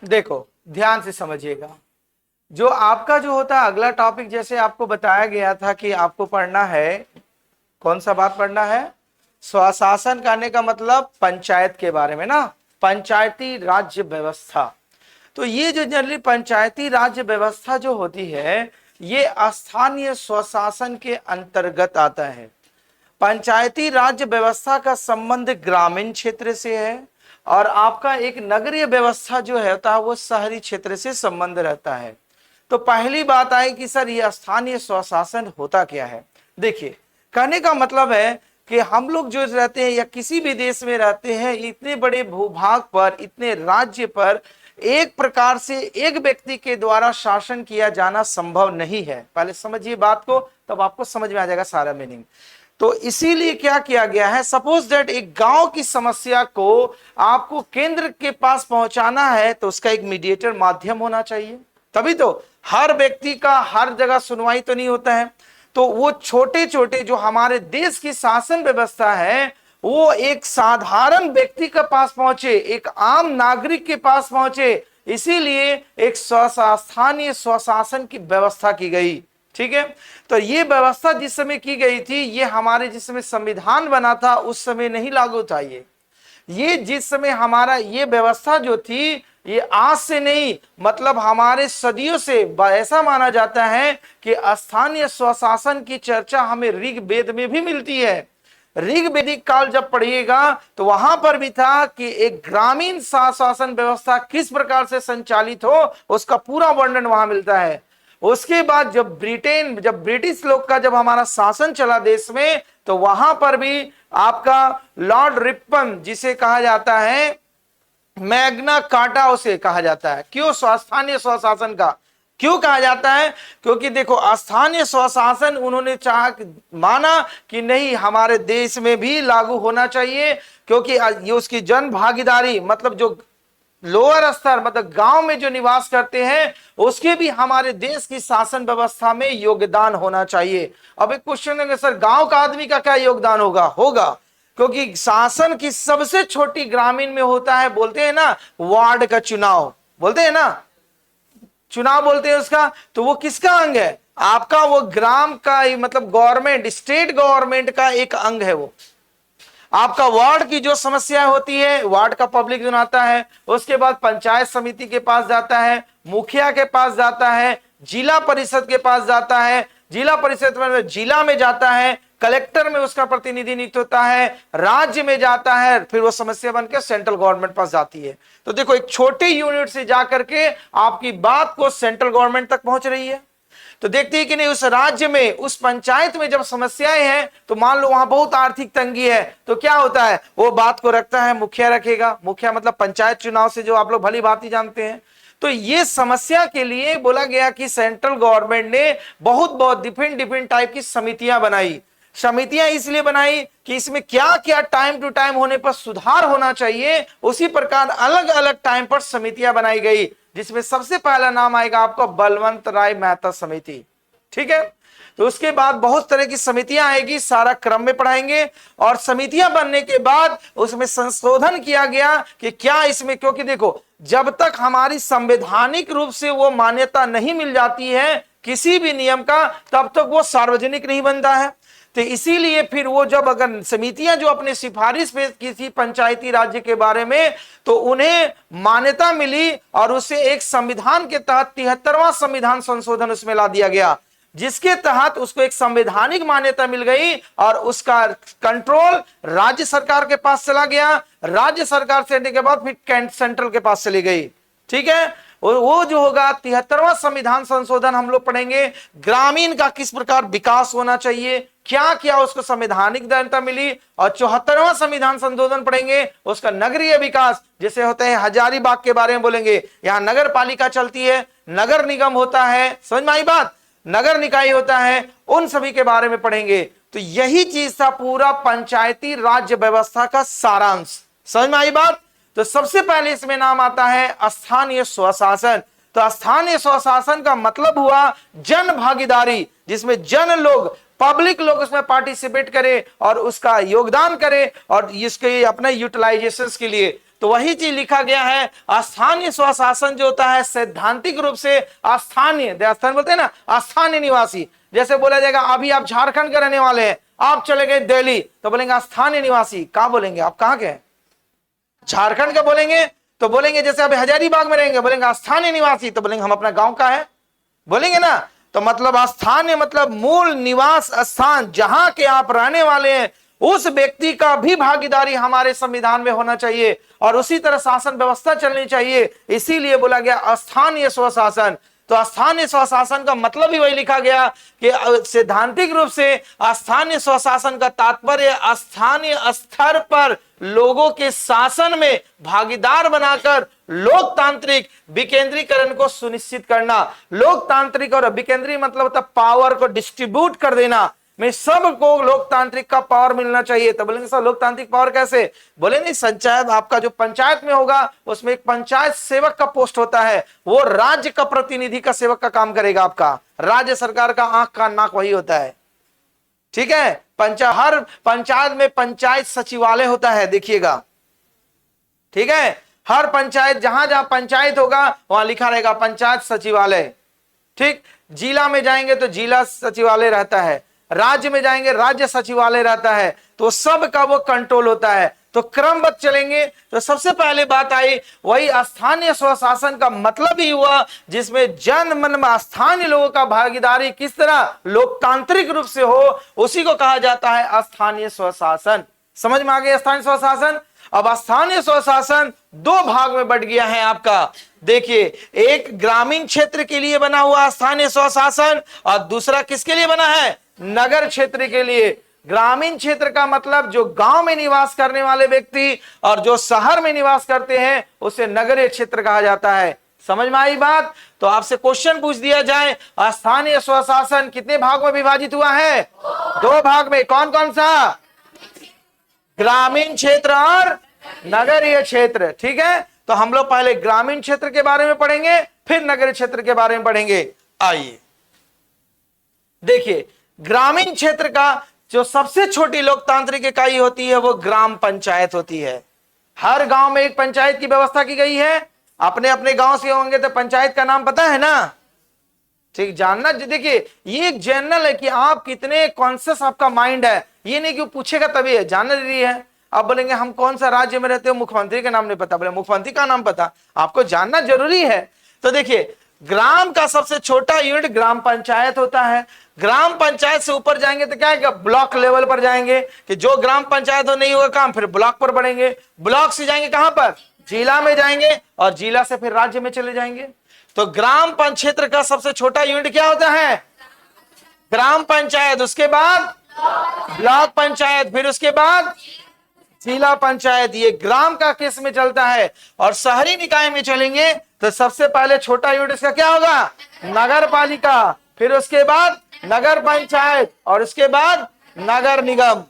देखो ध्यान से समझिएगा, जो आपका जो होता है अगला टॉपिक, जैसे आपको बताया गया था कि आपको पढ़ना है, कौन सा बात पढ़ना है, स्वशासन करने का मतलब पंचायत के बारे में ना, पंचायती राज्य व्यवस्था। तो ये जो जनरली पंचायती राज्य व्यवस्था जो होती है ये स्थानीय स्वशासन के अंतर्गत आता है। पंचायती राज्य व्यवस्था का संबंध ग्रामीण क्षेत्र से है और आपका एक नगरीय व्यवस्था जो होता है वो शहरी क्षेत्र से संबंध रहता है। तो पहली बात आई कि सर ये स्थानीय स्वशासन होता क्या है। देखिए कहने का मतलब है कि हम लोग जो रहते हैं या किसी भी देश में रहते हैं, इतने बड़े भूभाग पर, इतने राज्य पर एक प्रकार से एक व्यक्ति के द्वारा शासन किया जाना संभव नहीं है। पहले समझिए बात को, तब आपको समझ में आ जाएगा सारा मीनिंग। तो इसीलिए क्या किया गया है, सपोज दैट एक गांव की समस्या को आपको केंद्र के पास पहुंचाना है तो उसका एक मीडिएटर माध्यम होना चाहिए, तभी तो हर व्यक्ति का हर जगह सुनवाई तो नहीं होता है। तो वो छोटे छोटे जो हमारे देश की शासन व्यवस्था है वो एक साधारण व्यक्ति के पास पहुंचे, एक आम नागरिक के पास पहुंचे, इसीलिए एक स्थानीय स्वशासन की व्यवस्था की गई। ठीक है, तो ये व्यवस्था जिस समय की गई थी ये हमारे जिस समय संविधान बना था उस समय नहीं लागू था। ये जिस समय हमारा ये व्यवस्था जो थी ये आज से नहीं, मतलब हमारे सदियों से ऐसा माना जाता है कि स्थानीय स्वशासन की चर्चा हमें ऋग्वेद में भी मिलती है। ऋग्वेदिक काल जब पढ़िएगा तो वहां पर भी था कि एक ग्रामीण शासन व्यवस्था किस प्रकार से संचालित हो उसका पूरा वर्णन वहां मिलता है। उसके बाद जब ब्रिटिश लोग का जब हमारा शासन चला देश में तो वहां पर भी आपका लॉर्ड रिपन जिसे कहा जाता है मैग्ना कार्टा उसे कहा जाता है। क्यों स्थानीय स्वशासन का क्यों कहा जाता है, क्योंकि देखो स्थानीय स्वशासन उन्होंने माना कि नहीं हमारे देश में भी लागू होना चाहिए, क्योंकि ये उसकी जन भागीदारी, मतलब जो लोअर स्तर मतलब गांव में जो निवास करते हैं उसके भी हमारे देश की शासन व्यवस्था में योगदान होना चाहिए। अब एक क्वेश्चन है सर गांव का आदमी का क्या योगदान होगा, क्योंकि शासन की सबसे छोटी ग्रामीण में होता है, बोलते हैं ना वार्ड का चुनाव, बोलते हैं ना चुनाव बोलते हैं उसका, तो वो किसका अंग है आपका, वो ग्राम का मतलब गवर्नमेंट स्टेट गवर्नमेंट का एक अंग है। वो आपका वार्ड की जो समस्या होती है वार्ड का पब्लिक सुनाता है, उसके बाद पंचायत समिति के पास जाता है, मुखिया के पास जाता है, जिला परिषद के पास जाता है, जिला परिषद में जिला में जाता है, कलेक्टर में उसका प्रतिनिधि नियुक्त होता है, राज्य में जाता है, फिर वो समस्या बनकर सेंट्रल गवर्नमेंट पास जाती है। तो देखो एक छोटे यूनिट से जाकर के आपकी बात को सेंट्रल गवर्नमेंट तक पहुंच रही है। तो देखते हैं कि नहीं उस राज्य में उस पंचायत में जब समस्याएं हैं तो मान लो वहां बहुत आर्थिक तंगी है तो क्या होता है वो बात को रखता है मुखिया रखेगा, मुखिया मतलब पंचायत चुनाव से जो आप लोग भली भांति जानते हैं। तो ये समस्या के लिए बोला गया कि सेंट्रल गवर्नमेंट ने बहुत डिफरेंट टाइप की समितियां बनाई। समितियां इसलिए बनाई कि इसमें क्या क्या टाइम टू टाइम होने पर सुधार होना चाहिए, उसी प्रकार अलग अलग टाइम पर समितियां बनाई गई, जिसमें सबसे पहला नाम आएगा आपको बलवंत राय मेहता समिति। ठीक है, तो उसके बाद बहुत तरह की समितियां आएगी, सारा क्रम में पढ़ाएंगे। और समितियां बनने के बाद उसमें संशोधन किया गया कि क्या इसमें, क्योंकि देखो जब तक हमारी संवैधानिक रूप से वो मान्यता नहीं मिल जाती है किसी भी नियम का तब तक वो सार्वजनिक नहीं बनता है। तो इसीलिए फिर वो जब अगर समितियां जो अपने सिफारिश पेश की थी पंचायती राज्य के बारे में तो उन्हें मान्यता मिली और उसे एक संविधान के तहत 73वां संविधान संशोधन उसमें ला दिया गया, जिसके तहत उसको एक संवैधानिक मान्यता मिल गई और उसका कंट्रोल राज्य सरकार के पास चला गया। राज्य सरकार से आने के बाद फिर सेंट्रल के पास चली गई। ठीक है, वो जो होगा 73वां संविधान संशोधन हम लोग पढ़ेंगे। ग्रामीण का किस प्रकार विकास होना चाहिए, क्या क्या उसको संवैधानिक दायित्व मिली। और 74वां संविधान संशोधन पढ़ेंगे, उसका नगरीय विकास जैसे होते हैं हजारीबाग के बारे में बोलेंगे, यहाँ नगर पालिका चलती है, नगर निगम होता है, समझ में आई बात, नगर निकाय होता है, उन सभी के बारे में पढ़ेंगे। तो यही चीज था पूरा पंचायती राज्य व्यवस्था का सारांश, समझ में आई बात। तो सबसे पहले इसमें नाम आता है स्थानीय स्वशासन। तो स्थानीय स्वशासन का मतलब हुआ जन भागीदारी, जिसमें जन लोग पब्लिक लोग उसमें पार्टिसिपेट करे और उसका योगदान करे और इसके अपने यूटिलाइजेशन के लिए। तो वही चीज लिखा गया है। स्थानीय स्वशासन जो होता है सैद्धांतिक रूप से स्थानीय, स्थान बोलते हैं ना, स्थानीय निवासी। जैसे बोला जाएगा अभी आप झारखंड के रहने वाले हैं, आप चले गए दिल्ली, तो बोलेंगे स्थानीय निवासी। कहां बोलेंगे आप, कहां के? झारखंड का बोलेंगे तो बोलेंगे जैसे अभी हजारीबाग में रहेंगे, बोलेंगे स्थानीय निवासी, तो बोलेंगे हम अपना गांव का है, बोलेंगे ना। तो मतलब स्थानीय मतलब मूल निवास स्थान, जहां के आप रहने वाले हैं, उस व्यक्ति का भी भागीदारी हमारे संविधान में होना चाहिए और उसी तरह शासन व्यवस्था चलनी चाहिए। इसीलिए बोला गया स्थानीय स्वशासन। तो स्थानीय स्वशासन का मतलब ही वही लिखा गया कि सैद्धांतिक रूप से स्थानीय स्वशासन का तात्पर्य स्थानीय स्तर पर लोगों के शासन में भागीदार बनाकर लोकतांत्रिक विकेंद्रीकरण को सुनिश्चित करना। लोकतांत्रिक और विकेंद्री मतलब होता पावर को डिस्ट्रीब्यूट कर देना, में सबको लोकतांत्रिक का पावर मिलना चाहिए। तो बोलेंगे सर लोकतांत्रिक पावर कैसे? बोले नहीं, संचायत आपका जो पंचायत में होगा उसमें एक पंचायत सेवक का पोस्ट होता है, वो राज्य का प्रतिनिधि का सेवक का काम करेगा। आपका राज्य सरकार का आंख कान नाक वही होता है, ठीक है। हर पंचायत में पंचायत सचिवालय होता है, देखिएगा, ठीक है। हर पंचायत जहां जहां पंचायत होगा वहां लिखा रहेगा पंचायत सचिवालय, ठीक। जिला में जाएंगे तो जिला सचिवालय रहता है, राज्य में जाएंगे राज्य सचिवालय रहता है, तो सब का वो कंट्रोल होता है। तो क्रमबद्ध चलेंगे तो सबसे पहले बात आई वही स्थानीय स्वशासन का मतलब ही हुआ जिसमें जन मन में स्थानीय लोगों का भागीदारी किस तरह लोकतांत्रिक रूप से हो, उसी को कहा जाता है स्थानीय स्वशासन। समझ में आ गया स्थानीय स्वशासन? अब स्थानीय स्वशासन दो भाग में बट गया है आपका। देखिए, एक ग्रामीण क्षेत्र के लिए बना हुआ स्थानीय स्वशासन और दूसरा किसके लिए बना है? नगर क्षेत्र के लिए। ग्रामीण क्षेत्र का मतलब जो गांव में निवास करने वाले व्यक्ति और जो शहर में निवास करते हैं उसे नगरीय क्षेत्र कहा जाता है। समझ में आई बात? तो आपसे क्वेश्चन पूछ दिया जाए स्थानीय स्वशासन कितने भाग में विभाजित हुआ है? दो भाग में। कौन कौन सा? ग्रामीण क्षेत्र और नगरीय क्षेत्र, ठीक है। तो हम लोग पहले ग्रामीण क्षेत्र के बारे में पढ़ेंगे, फिर नगरीय क्षेत्र के बारे में पढ़ेंगे। आइए देखिए, ग्रामीण क्षेत्र का जो सबसे छोटी लोकतांत्रिक इकाई होती है वो ग्राम पंचायत होती है। हर गांव में एक पंचायत की व्यवस्था की गई है। अपने अपने गांव से होंगे तो पंचायत का नाम पता है ना, ठीक। जानना, देखिए ये एक जनरल है कि आप कितने कॉन्शियस आपका माइंड है, ये नहीं कि वो पूछेगा तभी है, जानना जरूरी है। आप बोलेंगे हम कौन सा राज्य में रहते हो, मुख्यमंत्री का नाम नहीं पता, बोले मुख्यमंत्री का नाम पता, आपको जानना जरूरी है। तो देखिए, ग्राम का सबसे छोटा यूनिट ग्राम पंचायत होता है। ग्राम पंचायत से ऊपर जाएंगे तो क्या है, ब्लॉक लेवल पर जाएंगे कि जो ग्राम पंचायत हो नहीं होगा काम, फिर ब्लॉक पर बढ़ेंगे। ब्लॉक से जाएंगे कहां पर? जिला में जाएंगे और जिला से फिर राज्य में चले जाएंगे। तो ग्राम क्षेत्र का सबसे छोटा यूनिट क्या होता है? ग्राम पंचायत, उसके बाद ब्लॉक पंचायत, फिर उसके बाद जिला पंचायत। ये ग्राम का केस में चलता है। और शहरी निकाय में चलेंगे तो सबसे पहले छोटा यूनिट इसका क्या होगा? नगर पालिका, फिर उसके बाद नगर पंचायत और उसके बाद नगर निगम।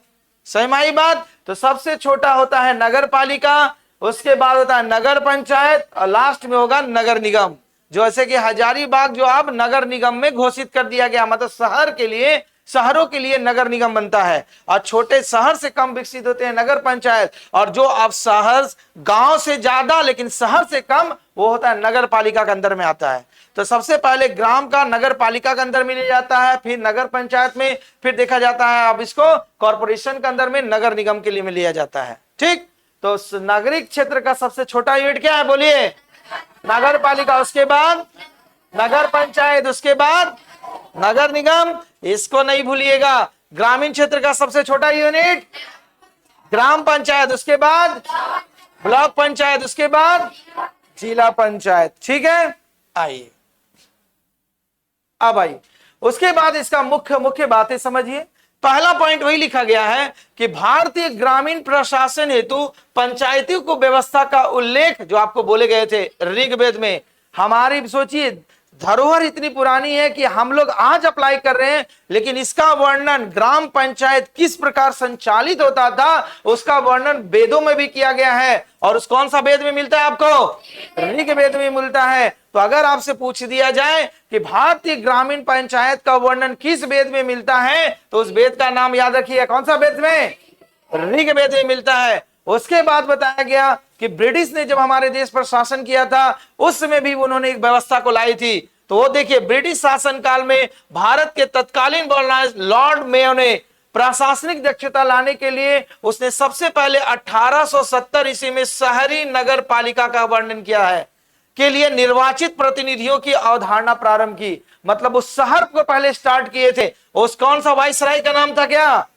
सही माई बात? तो सबसे छोटा होता है नगर पालिका, उसके बाद होता है नगर पंचायत और लास्ट में होगा नगर निगम। जैसे कि हजारीबाग जो अब नगर निगम में घोषित कर दिया गया, मतलब शहर के लिए, शहरों के लिए नगर निगम बनता है और छोटे शहर से कम विकसित होते हैं नगर पंचायत, और जो अब शहर गांव से ज्यादा लेकिन शहर से कम वो होता है नगर पालिका के अंदर में आता है। तो सबसे पहले ग्राम का नगर पालिका के अंदर में लिया जाता है, फिर नगर पंचायत में, फिर देखा जाता है अब इसको कॉर्पोरेशन के अंदर में नगर निगम के लिए में लिया जाता है, ठीक। तो नागरिक क्षेत्र का सबसे छोटा यूनिट क्या है बोलिए? नगर पालिका, उसके बाद नगर पंचायत, उसके बाद नगर निगम। इसको नहीं भूलिएगा। ग्रामीण क्षेत्र का सबसे छोटा यूनिट ग्राम पंचायत, उसके बाद ब्लॉक पंचायत, उसके बाद जिला पंचायत, ठीक है। आइए अब आइए उसके बाद इसका मुख्य बातें समझिए। पहला पॉइंट वही लिखा गया है कि भारतीय ग्रामीण प्रशासन हेतु पंचायती को व्यवस्था का उल्लेख जो आपको बोले गए थे ऋग्वेद में। हमारी सोचिए धरोहर इतनी पुरानी है कि हम लोग आज अप्लाई कर रहे हैं, लेकिन इसका वर्णन ग्राम पंचायत किस प्रकार संचालित होता था उसका वर्णन वेदों में भी किया गया है। और उस कौन सा वेद में मिलता है आपको? ऋग्वेद में मिलता है। तो अगर आपसे पूछ दिया जाए कि भारतीय ग्रामीण पंचायत का वर्णन किस वेद में मिलता है तो उस वेद का नाम याद रखिए, कौन सा वेद में? ऋग्वेद में मिलता है। उसके बाद बताया गया कि ब्रिटिश ने जब हमारे देश पर शासन किया था उस समय भी उन्होंने एक व्यवस्था को लाई थी। तो वो देखिए, ब्रिटिश शासन काल में भारत के तत्कालीन गवर्नर लॉर्ड मेयो ने प्रशासनिक दक्षता लाने के लिए उसने सबसे पहले 1870 ईस्वी में शहरी नगर पालिका का वर्णन किया है, के लिए निर्वाचित प्रतिनिधियों की अवधारणा प्रारंभ की। मतलब उस शहर को पहले स्टार्ट किए थे। उस कौन सा वाइसराय का नाम था क्या?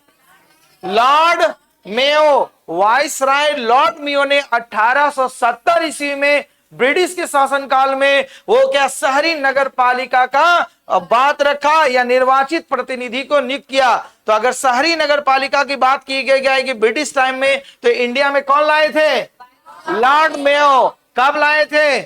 Lord Mayo. Viceroy Lord Mayo ने 1870 ईस्वी में ब्रिटिश के शासनकाल में वो क्या शहरी नगर पालिका का बात रखा या निर्वाचित प्रतिनिधि को नियुक्त किया। तो अगर शहरी नगर पालिका की बात की गई जाएगी ब्रिटिश टाइम में, तो इंडिया में कौन लाए थे? Lord Mayo. कब लाए थे?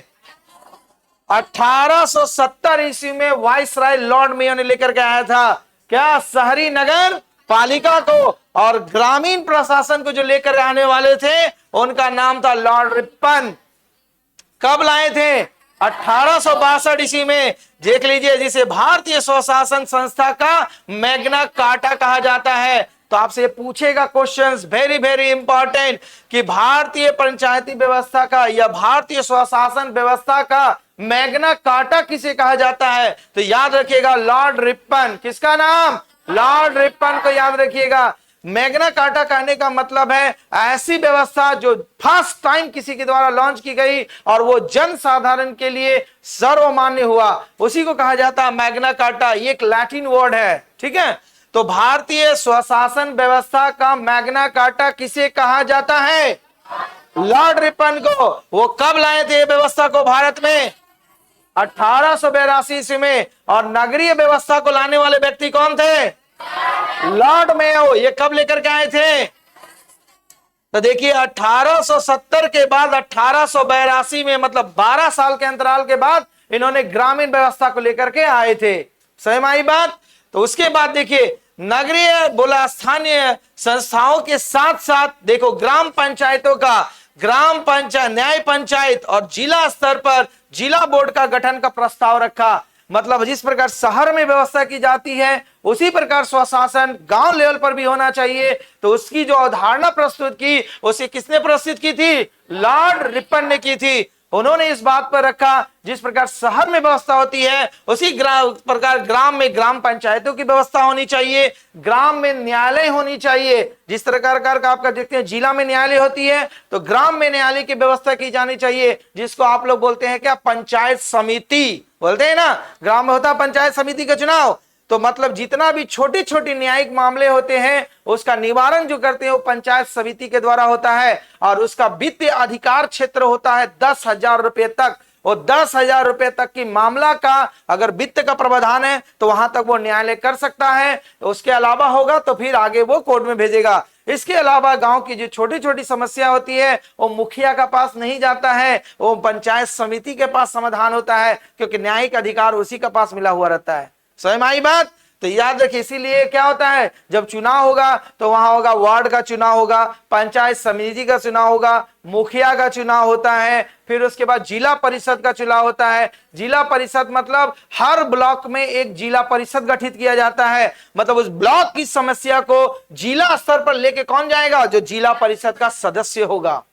1870 ईस्वी में वाइसराय लॉर्ड मेयो ने लेकर के आया था क्या? शहरी नगर पालिका को। और ग्रामीण प्रशासन को जो लेकर आने वाले थे उनका नाम था लॉर्ड रिपन। कब लाए थे? 1862 ईस्वी में। देख लीजिए, जिसे भारतीय स्वशासन संस्था का मैग्ना कार्टा कहा जाता है। तो आपसे पूछेगा क्वेश्चंस, वेरी वेरी इंपॉर्टेंट, कि भारतीय पंचायती व्यवस्था का या भारतीय स्वशासन व्यवस्था का मैग्ना कार्टा किसे कहा जाता है? तो याद रखिएगा, लॉर्ड रिपन। किसका नाम? लॉर्ड रिपन को याद रखिएगा। मैग्ना कार्टा कहने का मतलब है ऐसी व्यवस्था जो फर्स्ट टाइम किसी के द्वारा लॉन्च की गई और वो जन साधारण के लिए सर्वमान्य हुआ, उसी को कहा जाता है मैग्ना कार्टा। ये एक लैटिन वर्ड है, ठीक है। तो भारतीय स्वशासन व्यवस्था का मैग्ना कार्टा किसे कहा जाता है? लॉर्ड रिपन को। वो कब लाए थे व्यवस्था को भारत में? 1882 ईस्वी में। और नगरीय व्यवस्था को लाने वाले व्यक्ति कौन थे? Lord Mayo. ये कब लेकर के आए थे? तो देखिए, 1870 के बाद 1882 में, मतलब 12 साल के अंतराल के बाद इन्होंने ग्रामीण व्यवस्था को लेकर के आए थे। सही में आई बात? तो उसके बाद देखिए, नगरीय बोला स्थानीय संस्थाओं के साथ साथ देखो ग्राम पंचायतों का, ग्राम पंचायत, न्याय पंचायत और जिला स्तर पर जिला बोर्ड का गठन का प्रस्ताव रखा। मतलब जिस प्रकार शहर में व्यवस्था की जाती है उसी प्रकार स्वशासन गांव लेवल पर भी होना चाहिए। तो उसकी जो अवधारणा प्रस्तुत की, उसे किसने प्रस्तुत की थी? लॉर्ड रिपन ने की थी। उन्होंने इस बात पर रखा जिस प्रकार शहर में व्यवस्था होती है उसी प्रकार ग्राम में ग्राम पंचायतों की व्यवस्था होनी चाहिए, ग्राम में न्यायालय होनी चाहिए। जिस प्रकार का आपका देखते हैं जिला में न्यायालय होती है, तो ग्राम में न्यायालय की व्यवस्था की जानी चाहिए, जिसको आप लोग बोलते हैं क्या? पंचायत समिति बोलते हैं ना। ग्राम में होता है पंचायत समिति का चुनाव। तो मतलब जितना भी छोटी छोटी न्यायिक मामले होते हैं उसका निवारण जो करते हैं वो पंचायत समिति के द्वारा होता है। और उसका वित्तीय अधिकार क्षेत्र होता है 10,000 रुपए तक। और 10,000 रुपए तक की मामला का अगर वित्त का प्रावधान है तो वहां तक वो न्यायालय कर सकता है। उसके अलावा होगा तो फिर आगे वो कोर्ट में भेजेगा। इसके अलावा गांव की जो छोटी छोटी समस्या होती है वो मुखिया का पास नहीं जाता है, वो पंचायत समिति के पास समाधान होता है, क्योंकि न्यायिक अधिकार उसी के पास मिला हुआ रहता है। समझ में आई बात? तो याद रखिए, इसीलिए क्या होता है, जब चुनाव होगा तो वहां होगा वार्ड का चुनाव होगा, पंचायत समिति का चुनाव होगा, मुखिया का चुनाव होता है, फिर उसके बाद जिला परिषद का चुनाव होता है। जिला परिषद मतलब हर ब्लॉक में एक जिला परिषद गठित किया जाता है। मतलब उस ब्लॉक की समस्या को जिला स्तर पर लेके कौन जाएगा? जो जिला परिषद का सदस्य होगा।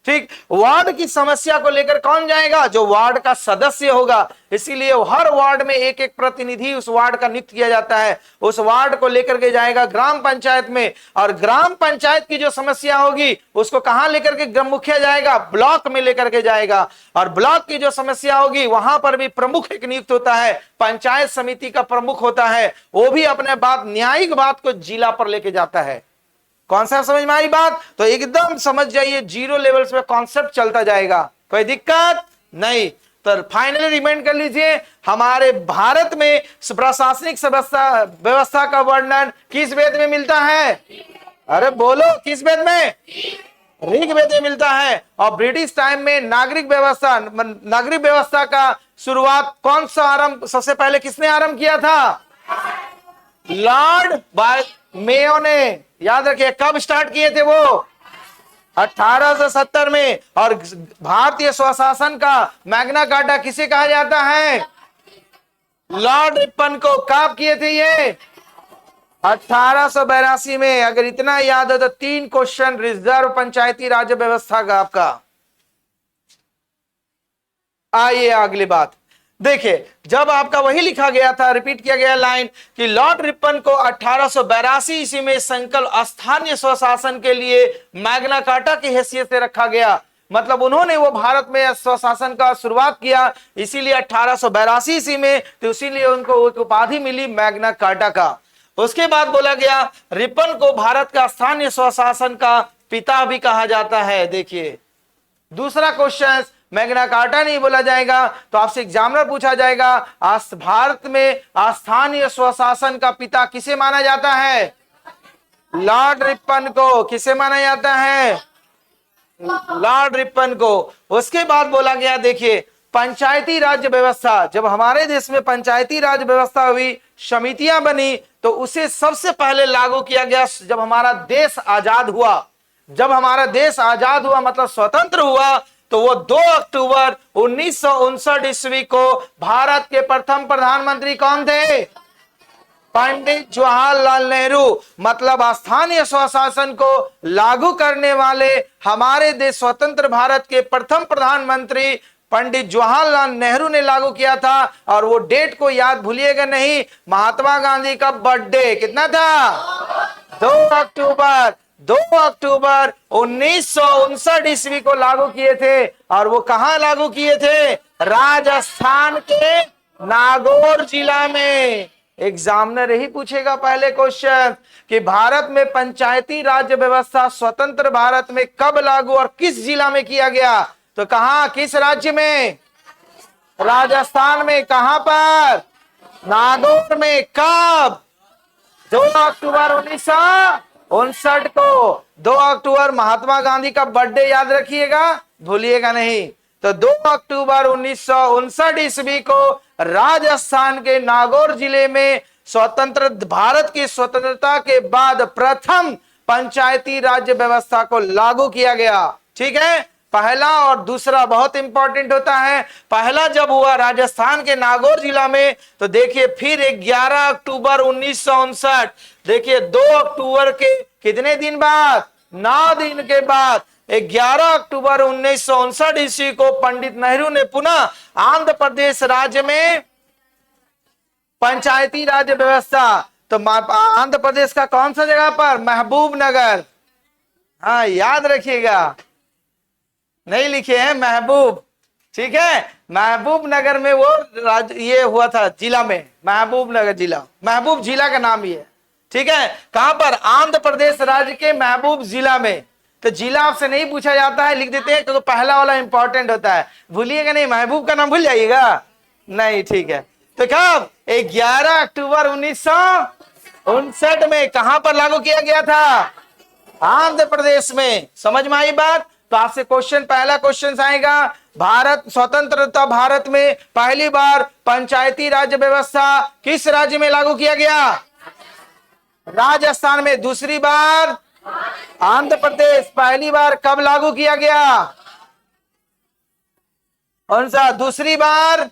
ठीक, वार्ड की समस्या को लेकर कौन जाएगा? जो वार्ड का सदस्य होगा। इसीलिए हर वार्ड में एक एक प्रतिनिधि उस वार्ड का नियुक्त किया जाता है। उस वार्ड को लेकर के जाएगा ग्राम पंचायत में, और ग्राम पंचायत की जो समस्या होगी उसको कहां लेकर के ग्राम मुखिया जाएगा? ब्लॉक में लेकर के जाएगा। और ब्लॉक की जो समस्या होगी वहां पर भी प्रमुख एक नियुक्त होता है, पंचायत समिति का प्रमुख होता है, वो भी अपने बात न्यायिक बात को जिला पर लेके जाता है। कौन सा समझ में आई बात? तो एकदम समझ जाइए, जीरो लेवल्स पे कॉन्सेप्ट चलता जाएगा, कोई दिक्कत नहीं। तो फाइनली रिमाइंड कर लीजिए, हमारे भारत में प्रशासनिक व्यवस्था का वर्णन किस वेद में मिलता है? अरे बोलो, किस वेद में? ऋग्वेद में मिलता है। और ब्रिटिश टाइम में नागरिक व्यवस्था का शुरुआत कौन सा आरंभ, सबसे पहले किसने आरंभ किया था? लॉर्ड मेयो ने। याद रखिए, कब स्टार्ट किए थे वो? 1870 में। और भारतीय स्वशासन का मैग्ना कार्टा किसे कहा जाता है? लॉर्ड रिपन को। कब किए थे ये? 1882 में। अगर इतना याद हो तो 3 क्वेश्चन रिजर्व पंचायती राज व्यवस्था का आपका आइए अगली बात देखिए, जब आपका वही लिखा गया था, रिपीट किया गया लाइन कि लॉर्ड रिपन को 1882 ईस्वी में संकल्प स्थानीय स्वशासन के लिए मैग्ना कार्टा की हैसियत से रखा गया। मतलब उन्होंने वो भारत में स्वशासन का शुरुआत किया, इसीलिए 1882 ईस्वी में, तो इसीलिए उनको एक उपाधि मिली मैग्ना कार्टा का। उसके बाद बोला गया रिपन को भारत का स्थानीय स्वशासन का पिता भी कहा जाता है। देखिए दूसरा क्वेश्चन, मैग्ना कार्टा नहीं बोला जाएगा तो आपसे एग्जामिनर पूछा जाएगा भारत में स्थानीय स्वशासन का पिता किसे माना जाता है? लॉर्ड रिपन को। किसे माना जाता है? लॉर्ड रिपन को। उसके बाद बोला गया देखिए पंचायती राज व्यवस्था, जब हमारे देश में पंचायती राज व्यवस्था हुई, समितियां बनी, तो उसे सबसे पहले लागू किया गया जब हमारा देश आजाद हुआ। जब हमारा देश आजाद हुआ मतलब स्वतंत्र हुआ, तो वो 2 अक्टूबर 1959 ईस्वी को भारत के प्रथम प्रधानमंत्री कौन थे? पंडित जवाहरलाल नेहरू। मतलब स्थानीय स्वशासन को लागू करने वाले हमारे देश स्वतंत्र भारत के प्रथम प्रधानमंत्री पंडित जवाहरलाल नेहरू ने लागू किया था। और वो डेट को याद भूलिएगा नहीं, महात्मा गांधी का बर्थडे कितना था? 2 अक्टूबर 1959 ईस्वी को लागू किए थे। और वो कहां लागू किए थे? राजस्थान के नागौर जिला में। एग्जामिनर यही पूछेगा पहले क्वेश्चन कि भारत में पंचायती राज व्यवस्था स्वतंत्र भारत में कब लागू और किस जिला में किया गया? तो कहां, किस राज्य में? राजस्थान में। कहां पर? नागौर में। कब? 2 अक्टूबर 1959 को। 2 अक्टूबर महात्मा गांधी का बर्थडे याद रखिएगा, भूलिएगा नहीं। तो 2 अक्टूबर 1959 ईस्वी को राजस्थान के नागौर जिले में स्वतंत्र भारत की स्वतंत्रता के बाद प्रथम पंचायती राज्य व्यवस्था को लागू किया गया। ठीक है, पहला और दूसरा बहुत इंपॉर्टेंट होता है। पहला जब हुआ राजस्थान के नागौर जिला में, तो देखिए फिर 11 अक्टूबर 1959, देखिए 2 अक्टूबर के कितने दिन बाद? 9 दिन के बाद 11 अक्टूबर 1959 ईस्वी को पंडित नेहरू ने पुनः आंध्र प्रदेश राज्य में पंचायती राज व्यवस्था, तो आंध्र प्रदेश का कौन सा जगह पर? महबूब नगर। हाँ याद रखिएगा, नहीं लिखे हैं महबूब। ठीक है, महबूब नगर में वो ये हुआ था जिला में, महबूब नगर जिला, महबूब जिला का नाम ये है। ठीक है, कहां पर? आंध्र प्रदेश राज्य के महबूब जिला में। तो जिला आपसे नहीं पूछा जाता है, लिख देते हैं क्योंकि पहला वाला इंपॉर्टेंट होता है, भूलिएगा नहीं। महबूब का नाम भूल जाइएगा नहीं। ठीक है, तो कब? 11 अक्टूबर 1959 में कहां पर लागू किया गया था? आंध्र प्रदेश में। समझ में आई बात? तो आपसे क्वेश्चन, पहला क्वेश्चन आएगा भारत स्वतंत्रता भारत में पहली बार पंचायती राज व्यवस्था किस राज्य में लागू किया गया? राजस्थान में। दूसरी बार आंध्र प्रदेश। पहली बार कब लागू किया गया? कौन सा? दूसरी बार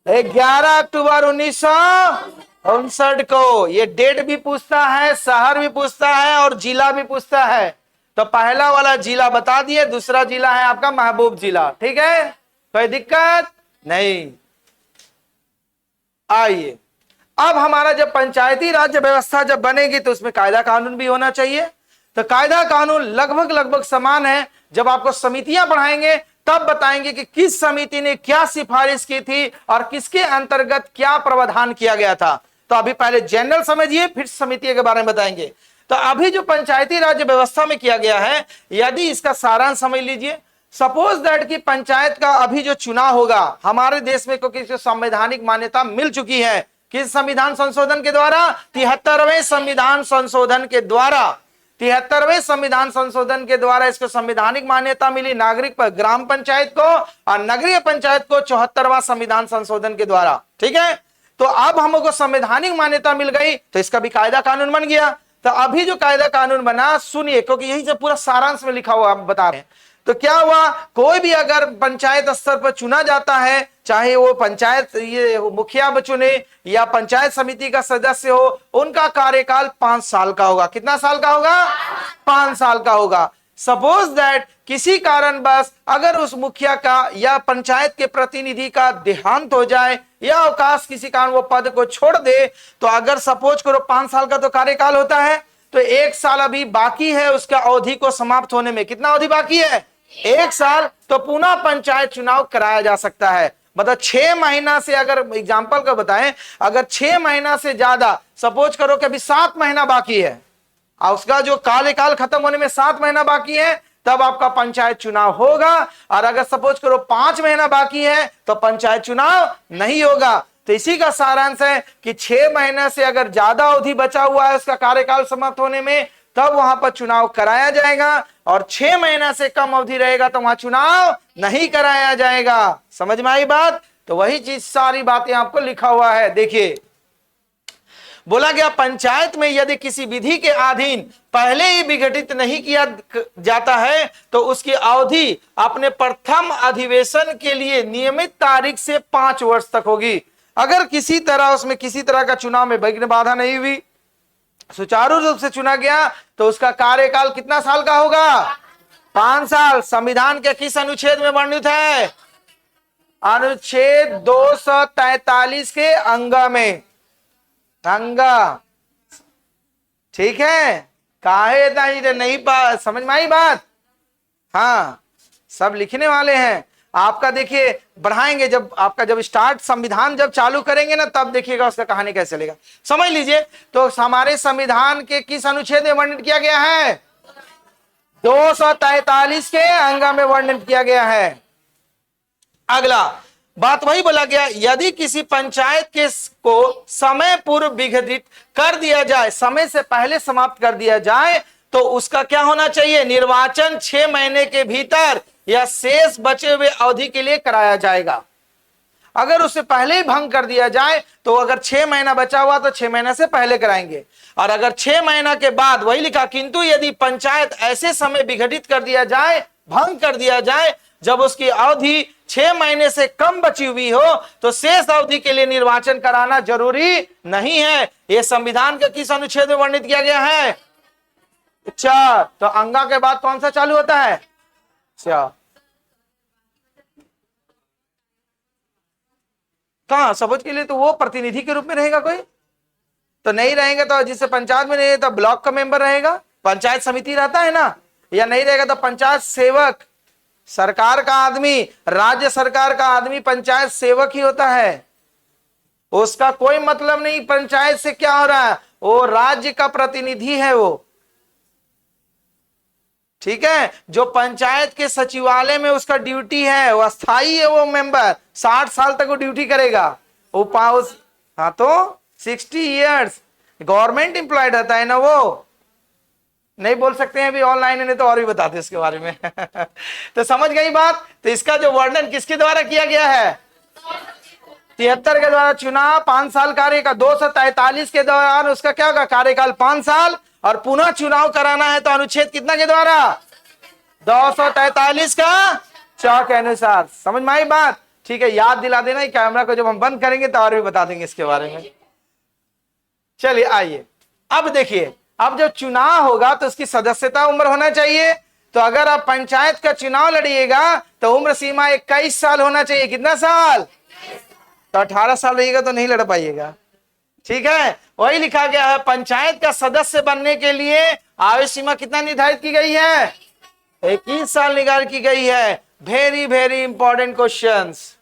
11 अक्टूबर 1959 को। ये डेट भी पूछता है, शहर भी पूछता है और जिला भी पूछता है। तो पहला वाला जिला बता दिए, दूसरा जिला है आपका महबूब जिला। ठीक है, कोई दिक्कत नहीं। आइए, अब हमारा जब पंचायती राज व्यवस्था जब बनेगी तो उसमें कायदा कानून भी होना चाहिए। तो कायदा कानून लगभग समान है। जब आपको समितियां पढ़ाएंगे तब बताएंगे कि किस समिति ने क्या सिफारिश की थी और किसके अंतर्गत क्या प्रावधान किया गया था। तो अभी पहले जनरल समझिए, फिर समिति के बारे में बताएंगे। तो अभी जो पंचायती राज व्यवस्था में किया गया है, यदि इसका सारांश समझ लीजिए। सपोज दैट कि पंचायत का अभी जो चुनाव होगा हमारे देश में, क्योंकि इसको संवैधानिक मान्यता मिल चुकी है किस संविधान संशोधन के द्वारा? 73वें संविधान संशोधन के द्वारा। 73वें संविधान संशोधन के द्वारा इसको संवैधानिक मान्यता मिली नागरिक पर ग्राम पंचायत को, और नगरीय पंचायत को 74वां संविधान संशोधन के द्वारा। ठीक है, तो अब हमको संवैधानिक मान्यता मिल गई तो इसका भी कायदा कानून बन गया। तो अभी जो कायदा कानून बना, सुनिए, क्योंकि यही से पूरा सारांश में लिखा हुआ बता रहे हैं। तो क्या हुआ, कोई भी अगर पंचायत स्तर पर चुना जाता है, चाहे वो पंचायत ये मुखिया चुने या पंचायत समिति का सदस्य हो, उनका कार्यकाल 5 साल का होगा। कितना साल का होगा? 5 साल का होगा। सपोज दैट किसी कारणवश अगर उस मुखिया का या पंचायत के प्रतिनिधि का देहांत हो जाए या अवकाश किसी कारण वो पद को छोड़ दे, तो अगर सपोज करो 5 साल का तो कार्यकाल होता है, तो 1 साल अभी बाकी है उसका अवधि को समाप्त होने में। कितना अवधि बाकी है? 1 साल। तो पुनः पंचायत चुनाव कराया जा सकता है। मतलब 6 महीना से, अगर एग्जाम्पल का बताएं, अगर 6 महीना से ज्यादा, सपोज करो कि अभी 7 महीना बाकी है और उसका जो कार्यकाल खत्म होने में 7 महीना बाकी है, तब आपका पंचायत चुनाव होगा। और अगर सपोज करो 5 महीना बाकी है तो पंचायत चुनाव नहीं होगा। तो इसी का सारांश है कि 6 महीने से अगर ज्यादा अवधि बचा हुआ है उसका कार्यकाल समाप्त होने में, तब वहां पर चुनाव कराया जाएगा, और 6 महीना से कम अवधि रहेगा तो वहां चुनाव नहीं कराया जाएगा। समझ में आई बात? तो वही चीज, सारी बातें आपको लिखा हुआ है। देखिए, बोला गया पंचायत में यदि किसी विधि के अधीन पहले ही विघटित नहीं किया जाता है तो उसकी अवधि अपने प्रथम अधिवेशन के लिए नियमित तारीख से 5 वर्ष तक होगी। अगर किसी तरह उसमें किसी तरह का चुनाव में विघ्न बाधा नहीं हुई, सुचारू रूप से चुना गया, तो उसका कार्यकाल कितना साल का होगा? 5 साल। संविधान के किस अनुच्छेद में वर्णित है? अनुच्छेद 243 के अंगा में। अंगा, ठीक है? काहे नहीं समझ में आई बात? हाँ, सब लिखने वाले हैं। आपका देखिए बढ़ाएंगे, जब आपका जब स्टार्ट संविधान जब चालू करेंगे ना, तब देखिएगा उसका कहानी कैसे चलेगा। समझ लीजिए, तो हमारे संविधान के किस अनुच्छेद में वर्णित किया गया है? 243 के अंग में वर्णित किया गया है। अगला बात वही बोला गया, यदि किसी पंचायत के को समय पूर्व विघटित कर दिया जाए, समय से पहले समाप्त कर दिया जाए, तो उसका क्या होना चाहिए? निर्वाचन 6 महीने के भीतर या शेष बचे हुए अवधि के लिए कराया जाएगा। अगर उससे पहले ही भंग कर दिया जाए तो अगर 6 महीना बचा हुआ तो 6 महीने से पहले कराएंगे, और अगर 6 महीना के बाद, वही लिखा, किंतु यदि पंचायत ऐसे समय विघटित कर दिया जाए, भंग कर दिया जाए जब उसकी अवधि 6 महीने से कम बची हुई हो, तो शेष अवधि के लिए निर्वाचन कराना जरूरी नहीं है। यह संविधान के किस अनुच्छेद में वर्णित किया गया है? 4। तो अंगा के बाद कौन सा चालू होता है? 4। कहां सपोज के लिए तो वो प्रतिनिधि के रूप में रहेगा, कोई तो नहीं रहेंगे, तो जिससे पंचायत में नहीं है तो ब्लॉक का मेंबर रहेगा, पंचायत समिति रहता है ना, या नहीं रहेगा तो पंचायत सेवक, सरकार का आदमी, राज्य सरकार का आदमी पंचायत सेवक ही होता है। उसका कोई मतलब नहीं पंचायत से क्या हो रहा है, वो राज्य का प्रतिनिधि है वो, ठीक है? जो पंचायत के सचिवालय में उसका ड्यूटी है, वो अस्थाई है, वो मेंबर 60 साल तक वो ड्यूटी करेगा। वो हाँ, तो 60 इयर्स गवर्नमेंट एम्प्लॉयड रहता है ना, वो नहीं बोल सकते हैं अभी ऑनलाइन है, नहीं तो और भी बताते इसके बारे में तो समझ गई बात? तो इसका जो वर्णन किसके द्वारा किया गया है? 73 के द्वारा। चुनाव 5 साल कार्य का, 243 के दौरान उसका क्या होगा? कार्यकाल 5 साल, और पुनः चुनाव कराना है तो अनुच्छेद कितना के द्वारा? 243 का 4 के अनुसार। समझ में आई बात? ठीक है, याद दिला देना, कैमरा को जब हम बंद करेंगे तो और भी बता देंगे इसके बारे में। चलिए आइए, अब देखिए, अब जब चुनाव होगा तो उसकी सदस्यता उम्र होना चाहिए। तो अगर आप पंचायत का चुनाव लड़िएगा तो उम्र सीमा 21 साल होना चाहिए। कितना साल? तो 18 साल रहिएगा तो नहीं लड़ पाइएगा, ठीक है? वही लिखा गया है, पंचायत का सदस्य बनने के लिए आयु सीमा कितना निर्धारित की गई है? 21 साल निर्धारित की गई है। Very very important questions.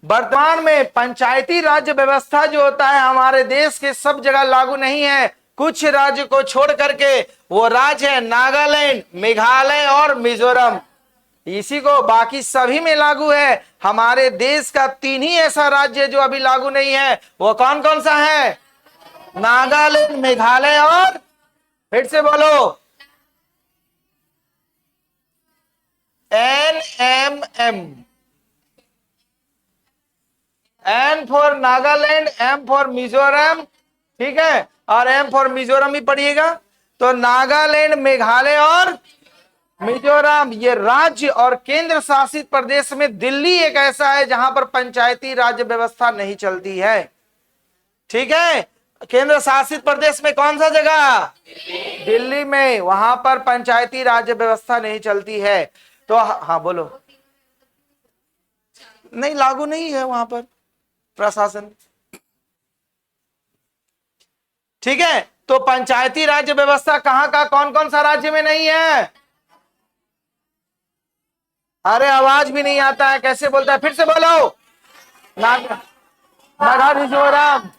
वर्तमान में पंचायती राज्य व्यवस्था जो होता है हमारे देश के सब जगह लागू नहीं है, कुछ राज्य को छोड़ करके। वो राज्य है नागालैंड, मेघालय और मिजोरम। इसी को बाकी सभी में लागू है। हमारे देश का 3 ही ऐसा राज्य जो अभी लागू नहीं है। वो कौन कौन सा है? नागालैंड, मेघालय और, फिर से बोलो, NMM। N for Nagaland, M for Mizoram, ठीक है, और M फॉर मिजोरम ही पढ़िएगा। तो नागालैंड, मेघालय और मिजोरम, ये राज्य और केंद्र शासित प्रदेश में दिल्ली एक ऐसा है जहां पर पंचायती राज्य व्यवस्था नहीं चलती है, ठीक है? केंद्र शासित प्रदेश में कौन सा जगह? दिल्ली में। वहां पर पंचायती राज व्यवस्था नहीं चलती है। तो हाँ बोलो। नहीं, लागू नहीं है वहां पर प्रशासन। ठीक है, तो पंचायती राज्य व्यवस्था कहां का, कौन कौन सा राज्य में नहीं है? अरे आवाज भी नहीं आता है, कैसे बोलता है? फिर से बोलो। मिजोरम।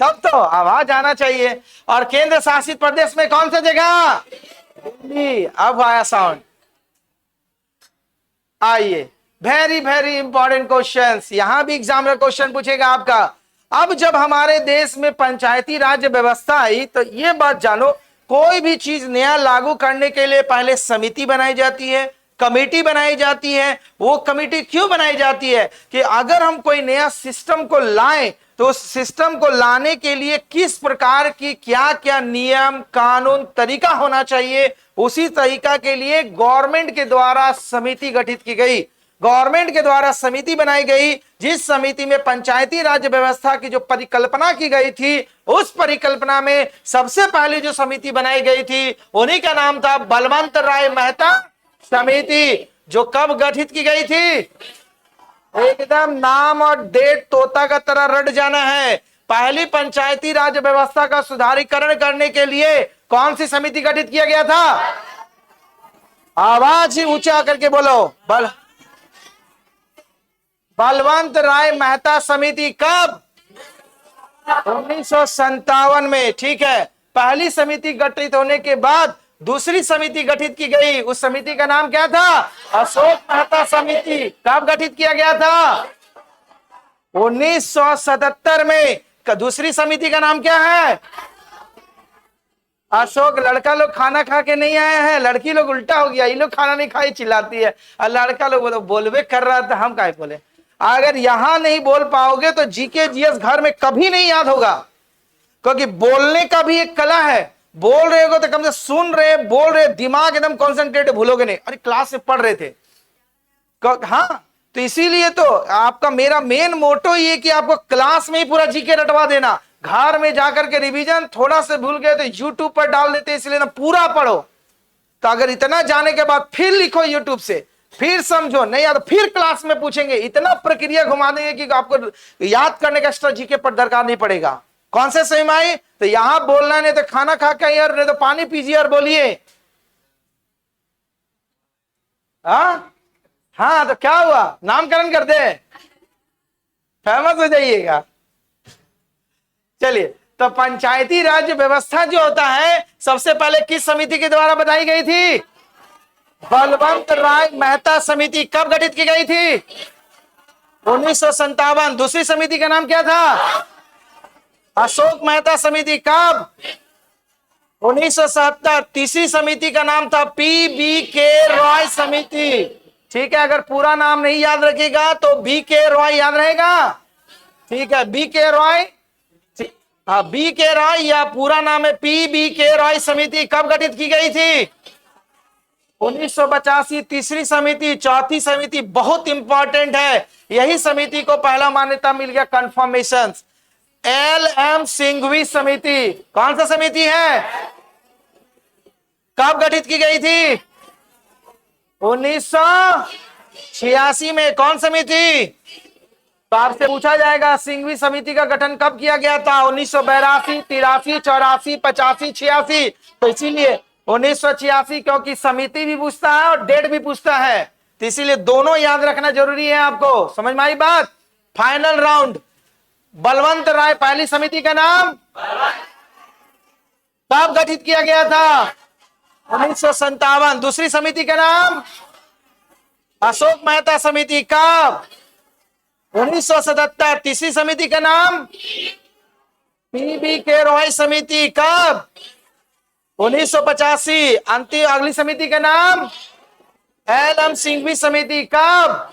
तब तो आवाज आना चाहिए। और केंद्र शासित प्रदेश में कौन सा जगह? दिल्ली। अब आया साउंड। आइए, वेरी वेरी इंपॉर्टेंट क्वेश्चंस, यहां भी एग्जाम में क्वेश्चन पूछेगा आपका। अब जब हमारे देश में पंचायती राज व्यवस्था आई तो ये बात जानो, कोई भी चीज नया लागू करने के लिए पहले समिति बनाई जाती है, कमेटी बनाई जाती है। वो कमेटी क्यों बनाई जाती है? कि अगर हम कोई नया सिस्टम को लाएं तो उस सिस्टम को लाने के लिए किस प्रकार की क्या क्या नियम कानून तरीका होना चाहिए, उसी तरीका के लिए गवर्नमेंट के द्वारा समिति गठित की गई। गवर्नमेंट के द्वारा समिति बनाई गई, जिस समिति में पंचायती राज व्यवस्था की जो परिकल्पना की गई थी, उस परिकल्पना में सबसे पहले जो समिति बनाई गई थी उन्हीं का नाम था बलवंत राय मेहता समिति। जो कब गठित की गई थी? एकदम नाम और डेट तोता का तरह रट जाना है। पहली पंचायती राज व्यवस्था का सुधारीकरण करने के लिए कौन सी समिति गठित किया गया था? आवाज ही ऊंचा करके बोलो। बलवंत राय मेहता समिति। कब? 1957 में। ठीक है, पहली समिति गठित होने के बाद दूसरी समिति गठित की गई। उस समिति का नाम क्या था? अशोक मेहता समिति। कब गठित किया गया था? 1977 में। दूसरी समिति का नाम क्या है? अशोक। लड़का लोग खाना खा के नहीं आए हैं, लड़की लोग उल्टा हो गया, ये लोग खाना नहीं खाई चिल्लाती है, और लड़का लोग बोलवे कर रहा था, हम क्या बोले। अगर यहां नहीं बोल पाओगे तो जीके जीएस घर में कभी नहीं याद होगा, क्योंकि बोलने का भी एक कला है। बोल रहे हो तो कम से सुन रहे, बोल रहे, दिमाग एकदम कॉन्सेंट्रेट, भूलोगे नहीं। अरे क्लास में पढ़ रहे थे। हाँ, तो इसीलिए तो आपका मेरा मेन मोटो ये कि आपको क्लास में ही पूरा जीके रटवा देना। घर में जाकर के रिवीजन थोड़ा से भूल गए तो यूट्यूब पर डाल देते, इसलिए ना पूरा पढ़ो। तो अगर इतना जाने के बाद फिर लिखो यूट्यूब से, फिर समझो, नहीं यार फिर क्लास में पूछेंगे, इतना प्रक्रिया घुमा देंगे कि आपको याद करने का एक्स्ट्रा जीके पर दरकार नहीं पड़ेगा। कौन से सही माई? तो यहां बोलना नहीं तो खाना खा के यार, नहीं तो पानी पीजिए और बोलिए। हाँ, तो क्या हुआ? नामकरण कर दे, फेमस हो जाइएगा। चलिए, तो पंचायती राज व्यवस्था जो होता है सबसे पहले किस समिति के द्वारा बनाई गई थी? बलवंत राय मेहता समिति। कब गठित की गई थी? 1957। दूसरी समिति का नाम क्या था? अशोक मेहता समिति। कब? 1977। तीसरी समिति का नाम था PBK रॉय समिति। ठीक है, अगर पूरा नाम नहीं याद रखेगा तो BK रॉय याद रहेगा। ठीक है, BK रॉय। हाँ, BK रॉय या पूरा नाम है PBK रॉय समिति। कब गठित की गई थी? 1985। तीसरी समिति। चौथी समिति बहुत इंपॉर्टेंट है, यही समिति को पहला मान्यता मिल गया, कंफर्मेशन। LM सिंघवी समिति। कौन सा समिति है? कब गठित की गई थी? 1986 में। कौन समिति? तो आपसे पूछा जाएगा सिंघवी समिति का गठन कब किया गया था? 1982, 83, 84, 85, 86। तो इसीलिए 1986, क्योंकि समिति भी पूछता है और डेट भी पूछता है, तो इसीलिए दोनों याद रखना जरूरी है आपको। समझ में आई बात? Final round. बलवंत राय पहली समिति का नाम कब गठित किया गया था? 1957। दूसरी समिति का नाम अशोक मेहता समिति। कब? 1977। तीसरी समिति का नाम PBK रॉय समिति। कब? 1985। अंतिम अगली समिति का नाम LM सिंघवी समिति। कब?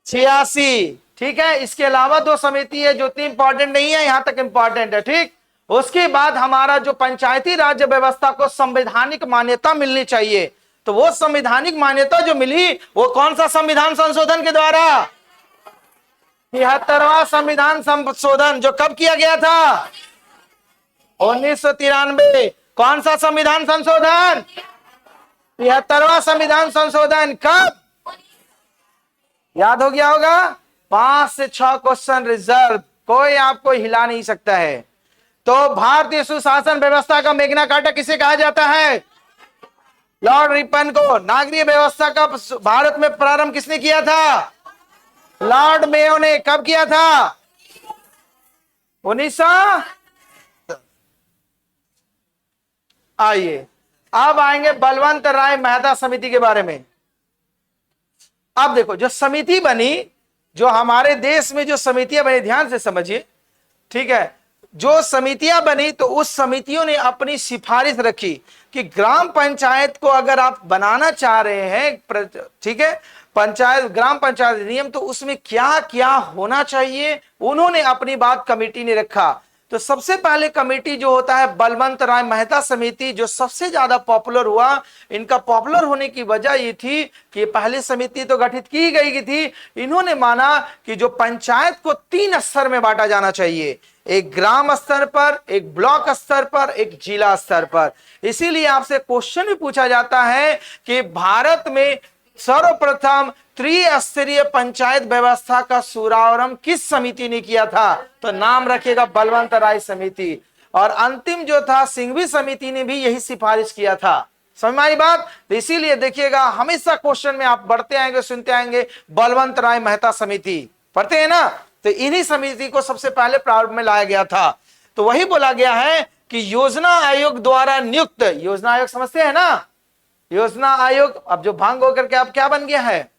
86। ठीक है, इसके अलावा दो समिति है जो इतनी इंपॉर्टेंट नहीं है, यहां तक इंपॉर्टेंट है। ठीक, उसके बाद हमारा जो पंचायती राज व्यवस्था को संवैधानिक मान्यता मिलनी चाहिए, तो वो संवैधानिक मान्यता जो मिली वो कौन सा संविधान संशोधन के द्वारा? 73वां संविधान संशोधन। जो कब किया गया था? 1993। कौन सा संविधान संशोधन? 73वां संविधान संशोधन। कब? याद हो गया होगा। 5 से 6 क्वेश्चन रिजर्व, कोई आपको हिला नहीं सकता है। तो भारतीय सुशासन व्यवस्था का मैग्ना कार्टा किसे कहा जाता है? लॉर्ड रिपन को। नागरिक व्यवस्था का भारत में प्रारंभ किसने किया था? लॉर्ड मेयो ने। कब किया था? 1900। आइए अब आएंगे बलवंत राय मेहता समिति के बारे में। अब देखो जो समिति बनी, जो हमारे देश में जो समितियां बनी, ध्यान से समझिए, ठीक है। जो समितियां बनी तो उस समितियों ने अपनी सिफारिश रखी कि ग्राम पंचायत को अगर आप बनाना चाह रहे हैं, ठीक है, पंचायत ग्राम पंचायत नियम, तो उसमें क्या क्या होना चाहिए, उन्होंने अपनी बात कमेटी ने रखा। तो सबसे पहले कमेटी जो होता है बलवंत राय मेहता समिति, जो सबसे ज्यादा पॉपुलर हुआ। इनका पॉपुलर होने की वजह ये थी कि पहली समिति तो गठित की गई थी, इन्होंने माना कि जो पंचायत को 3 स्तर में बांटा जाना चाहिए, एक ग्राम स्तर पर, एक ब्लॉक स्तर पर, एक जिला स्तर पर। इसीलिए आपसे क्वेश्चन भी पूछा जाता है कि भारत में सर्वप्रथम त्रिस्तरीय पंचायत व्यवस्था का शुभारंभ किस समिति ने किया था? तो नाम रखेगा बलवंत राय समिति। और अंतिम जो था सिंघवी समिति ने भी यही सिफारिश किया था। समझ में आई बात? तो इसीलिए देखिएगा हमेशा क्वेश्चन में आप बढ़ते आएंगे, सुनते आएंगे बलवंत राय मेहता समिति, पढ़ते हैं ना। तो इन्हीं समिति को सबसे पहले प्रारंभ में लाया गया था। तो वही बोला गया है कि योजना आयोग द्वारा नियुक्त, योजना आयोग समझते हैं ना, योजना आयोग अब जो भांग होकर के अब क्या बन गया है,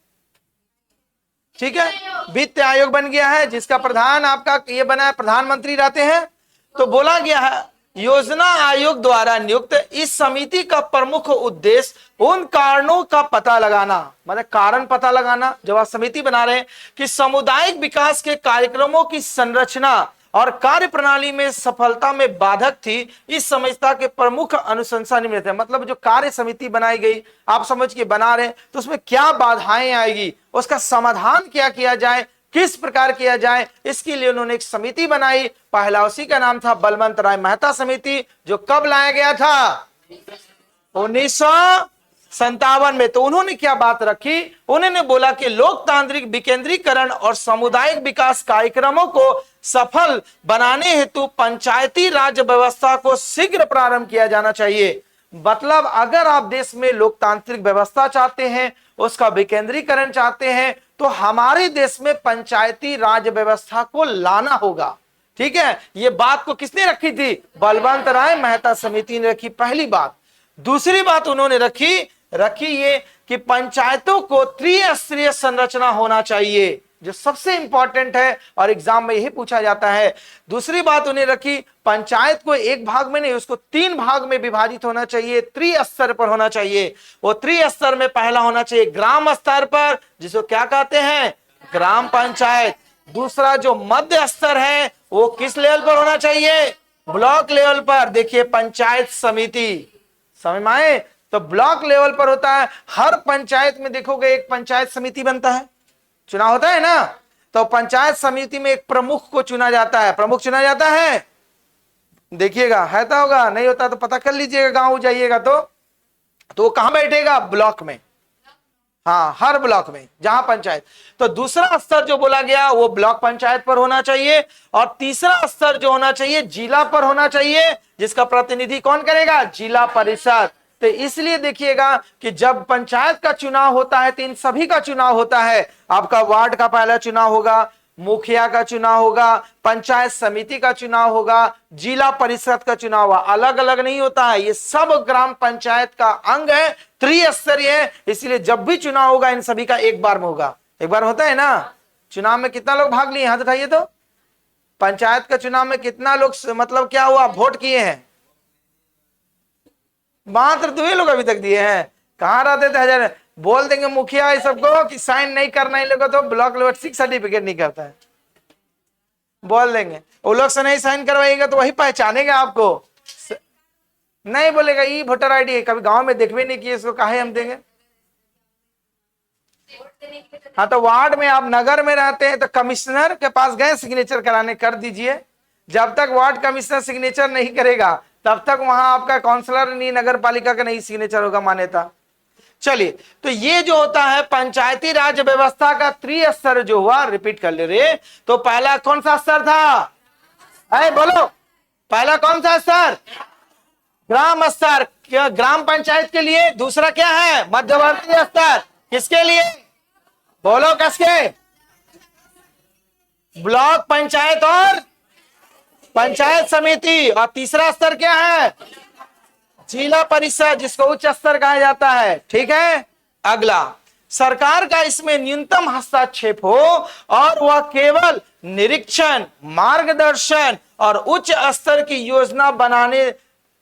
ठीक है, वित्त आयोग बन गया है, जिसका प्रधान आपका ये बना है, प्रधानमंत्री रहते हैं। तो बोला गया है योजना आयोग द्वारा नियुक्त इस समिति का प्रमुख उद्देश्य उन कारणों का पता लगाना, मतलब कारण पता लगाना जब आप समिति बना रहे हैं, कि सामुदायिक विकास के कार्यक्रमों की संरचना और कार्य प्रणाली में सफलता में बाधक थी। इस समझता के प्रमुख अनुशंसा निम्नलिखित है। मतलब जो कार्य समिति बनाई गई, आप समझ के बना रहे हैं, तो उसमें क्या बाधाएं आएगी, उसका समाधान क्या किया जाए, किस प्रकार किया जाए, इसके लिए उन्होंने एक समिति बनाई। पहला उसी का नाम था बलवंत राय मेहता समिति, जो कब लाया गया था? 1957 में। तो उन्होंने क्या बात रखी? उन्होंने बोला कि लोकतांत्रिक विकेंद्रीकरण और सामुदायिक विकास कार्यक्रमों को सफल बनाने हेतु पंचायती राज व्यवस्था को शीघ्र प्रारंभ किया जाना चाहिए। मतलब अगर आप देश में लोकतांत्रिक व्यवस्था चाहते हैं, उसका विकेंद्रीकरण चाहते हैं, तो हमारे देश में पंचायती राज व्यवस्था को लाना होगा। ठीक है, ये बात को किसने रखी थी? बलवंत राय मेहता समिति ने रखी, पहली बात। दूसरी बात उन्होंने रखी ये कि पंचायतों को त्रिस्तरीय संरचना होना चाहिए, जो सबसे इंपॉर्टेंट है और एग्जाम में यही पूछा जाता है। दूसरी बात उन्हें रखी, पंचायत को एक भाग में नहीं, उसको 3 भाग में विभाजित होना चाहिए, त्रिस्तर पर होना चाहिए। वो त्रिस्तर में पहला होना चाहिए ग्राम स्तर पर, जिसको क्या कहते हैं? ग्राम पंचायत। दूसरा जो मध्य स्तर है वो किस लेवल पर होना चाहिए? ब्लॉक लेवल पर। देखिए पंचायत समिति, समझ में आए? तो ब्लॉक लेवल पर होता है। हर पंचायत में देखोगे एक पंचायत समिति बनता है, चुनाव होता है ना, तो पंचायत समिति में एक प्रमुख को चुना जाता है, प्रमुख चुना जाता है। देखिएगा है तो होगा, नहीं होता तो पता कर लीजिएगा, गांव जाइएगा तो वो कहां बैठेगा? ब्लॉक में। हाँ, हर ब्लॉक में जहां पंचायत। तो दूसरा स्तर जो बोला गया वो ब्लॉक पंचायत पर होना चाहिए, और तीसरा स्तर जो होना चाहिए जिला पर होना चाहिए, जिसका प्रतिनिधि कौन करेगा? जिला परिषद। तो इसलिए देखिएगा कि जब पंचायत का चुनाव होता है तो इन सभी का चुनाव होता है। आपका वार्ड का पहला चुनाव होगा, मुखिया का चुनाव होगा, पंचायत समिति का चुनाव होगा, जिला परिषद का चुनाव होगा। अलग अलग नहीं होता है, ये सब ग्राम पंचायत का अंग है, त्रिस्तरीय है। इसलिए जब भी चुनाव होगा इन सभी का एक बार में होगा। एक बार होता है ना। चुनाव में कितना लोग भाग लिए? हाथ उठाइए। तो पंचायत का चुनाव में कितना लोग मतलब क्या हुआ, वोट किए हैं? मात्र 2 लोग अभी तक दिए हैं। कहां रहते थे? हजार बोल देंगे मुखिया ये सबको कि साइन नहीं करना, इन लोगों तो ब्लॉक लेवल 6 सर्टिफिकेट नहीं करता है, बोल देंगे। वो लोग से नहीं साइन करवाएंगे तो वही पहचानेगा आपको, नहीं बोलेगा ये वोटर आईडी है, कभी गांव में देखवे नहीं किए, इसको काहे हम देंगे। हाँ, तो वार्ड में आप नगर में रहते हैं तो कमिश्नर के पास गए सिग्नेचर कराने, कर दीजिए। जब तक वार्ड कमिश्नर सिग्नेचर नहीं करेगा तब तक वहां आपका काउंसलर नहीं, नगर पालिका का नहीं सिग्नेचर होगा मान्यता। चलिए, तो ये जो होता है पंचायती राज व्यवस्था का त्रिस्तर जो हुआ, रिपीट कर ले रे। तो पहला कौन सा स्तर था? बोलो, पहला कौन सा स्तर? ग्राम स्तर, ग्राम पंचायत के लिए। दूसरा क्या है? मध्यवर्ती स्तर, किसके लिए? बोलो, किसके? ब्लॉक पंचायत और पंचायत समिति। और तीसरा स्तर क्या है? जिला परिषद, जिसको उच्च स्तर कहा जाता है। ठीक है, अगला, सरकार का इसमें न्यूनतम हस्तक्षेप हो और वह केवल निरीक्षण, मार्गदर्शन और उच्च स्तर की योजना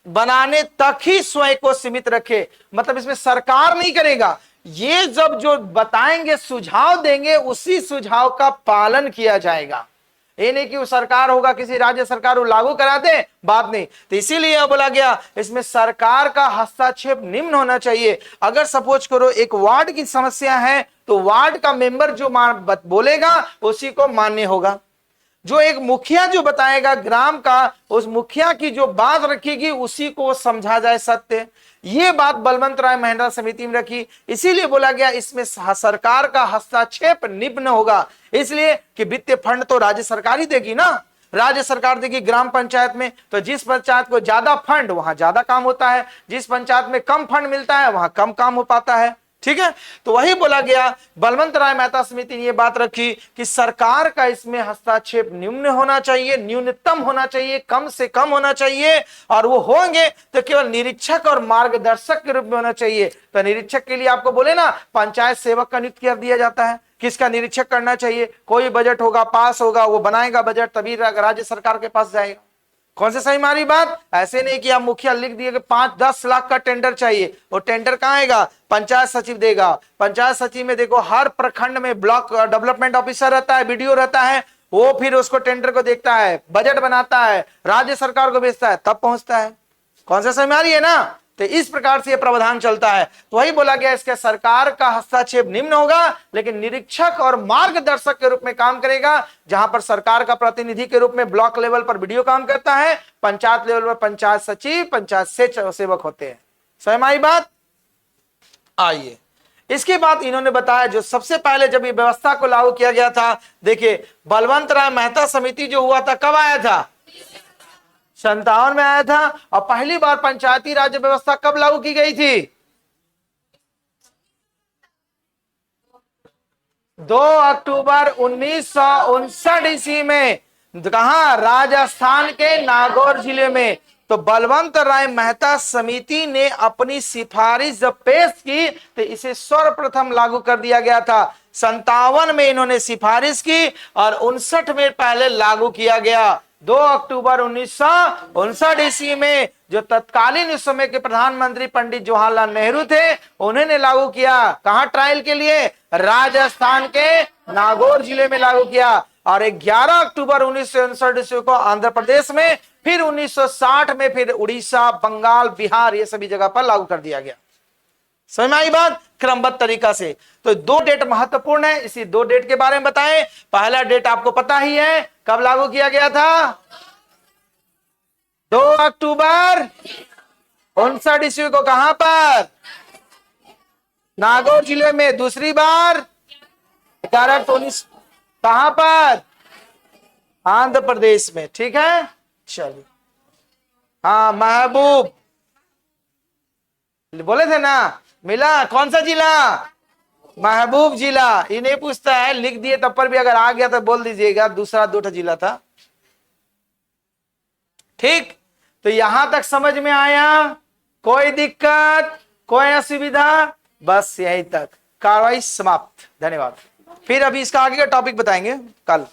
बनाने तक ही स्वयं को सीमित रखे। मतलब इसमें सरकार नहीं करेगा, ये जब जो बताएंगे, सुझाव देंगे, उसी सुझाव का पालन किया जाएगा। ये नहीं कि वो सरकार होगा, किसी राज्य सरकार वो लागू करा दे, बात नहीं। तो इसीलिए बोला गया इसमें सरकार का हस्तक्षेप निम्न होना चाहिए। अगर सपोज करो एक वार्ड की समस्या है तो वार्ड का मेंबर जो बोलेगा उसी को मान्य होगा। जो एक मुखिया जो बताएगा ग्राम का, उस मुखिया की जो बात रखेगी उसी को समझा जाए सत्य। ये बात बलवंत राय मेहता समिति में रखी। इसीलिए बोला गया इसमें सरकार का हस्तक्षेप निम्न होगा, इसलिए कि वित्तीय फंड तो राज्य सरकार ही देगी ना। राज्य सरकार देगी ग्राम पंचायत में, तो जिस पंचायत को ज्यादा फंड वहां ज्यादा काम होता है, जिस पंचायत में कम फंड मिलता है वहां कम काम हो पाता है। ठीक है, तो वही बोला गया, बलवंत राय मेहता समिति ने यह बात रखी कि सरकार का इसमें हस्तक्षेप निम्न होना चाहिए, न्यूनतम होना चाहिए, कम से कम होना चाहिए। और वो होंगे तो केवल निरीक्षक और मार्गदर्शक के रूप में होना चाहिए। तो निरीक्षक के लिए आपको बोले ना, पंचायत सेवक का नियुक्त कर दिया जाता है। किसका निरीक्षक करना चाहिए? कोई बजट होगा, पास होगा, वो बनाएगा बजट, तभी राज्य सरकार के पास जाएगा। कौन से सही मारी बात? ऐसे नहीं कि आप मुखिया लिख दिए कि 5-10 लाख का टेंडर चाहिए, वो टेंडर कहाँ आएगा? पंचायत सचिव देगा। पंचायत सचिव में देखो हर प्रखंड में ब्लॉक डेवलपमेंट ऑफिसर रहता है, बीडीओ रहता है, वो फिर उसको टेंडर को देखता है, बजट बनाता है, राज्य सरकार को भेजता है, तब पहुंचता है। कौन सा सही मारी है ना? तो इस प्रकार से यह प्रावधान चलता है। तो वही बोला गया इसके सरकार का हस्तक्षेप निम्न होगा, लेकिन निरीक्षक और मार्गदर्शक के रूप में काम करेगा। जहां पर सरकार का प्रतिनिधि के रूप में ब्लॉक लेवल पर बीडीओ काम करता है, पंचायत लेवल पर पंचायत सचिव, पंचायत सेवक होते हैं। सहमाई बात? आइए, इसके बाद इन्होंने बताया जो सबसे पहले जब ये व्यवस्था को लागू किया गया था, देखिए बलवंत राय मेहता समिति जो हुआ था कब आया था? 57 में आया था। और पहली बार पंचायती राज व्यवस्था कब लागू की गई थी? 2 अक्टूबर 1959 ईस्वी में। कहा? राजस्थान के नागौर जिले में। तो बलवंत राय मेहता समिति ने अपनी सिफारिश जब पेश की तो इसे सर्वप्रथम लागू कर दिया गया था। 57 में इन्होंने सिफारिश की और 59 में पहले लागू किया गया। 2 अक्टूबर 1959 ईस्वी में जो तत्कालीन उस समय के प्रधानमंत्री पंडित जवाहरलाल नेहरू थे, उन्होंने लागू किया। कहां ट्रायल के लिए? राजस्थान के नागौर जिले में लागू किया। और 11 अक्टूबर 1959 ईस्वी को आंध्र प्रदेश में, फिर 1960 में फिर उड़ीसा, बंगाल, बिहार, ये सभी जगह पर लागू कर दिया गया। समझ में आई बात? क्रमबद्ध तरीका से। तो 2 डेट महत्वपूर्ण है, इसी 2 डेट के बारे में बताएं। पहला डेट आपको पता ही है, कब लागू किया गया था? 2 अक्टूबर 59 ईस्वी को। कहां पर? नागौर जिले में। दूसरी बार 11 अक्टूबर 19। कहां पर? आंध्र प्रदेश में। ठीक है, चलिए। हाँ, महबूब बोले थे ना, मिला। कौन सा जिला? महबूब जिला। ये नहीं पूछता है, लिख दिए तब पर भी अगर आ गया तो बोल दीजिएगा, दूसरा 2 जिला था। ठीक, तो यहां तक समझ में आया? कोई दिक्कत, कोई असुविधा? बस यहीं तक, कार्रवाई समाप्त। धन्यवाद। फिर अभी इसका आगे का टॉपिक बताएंगे कल।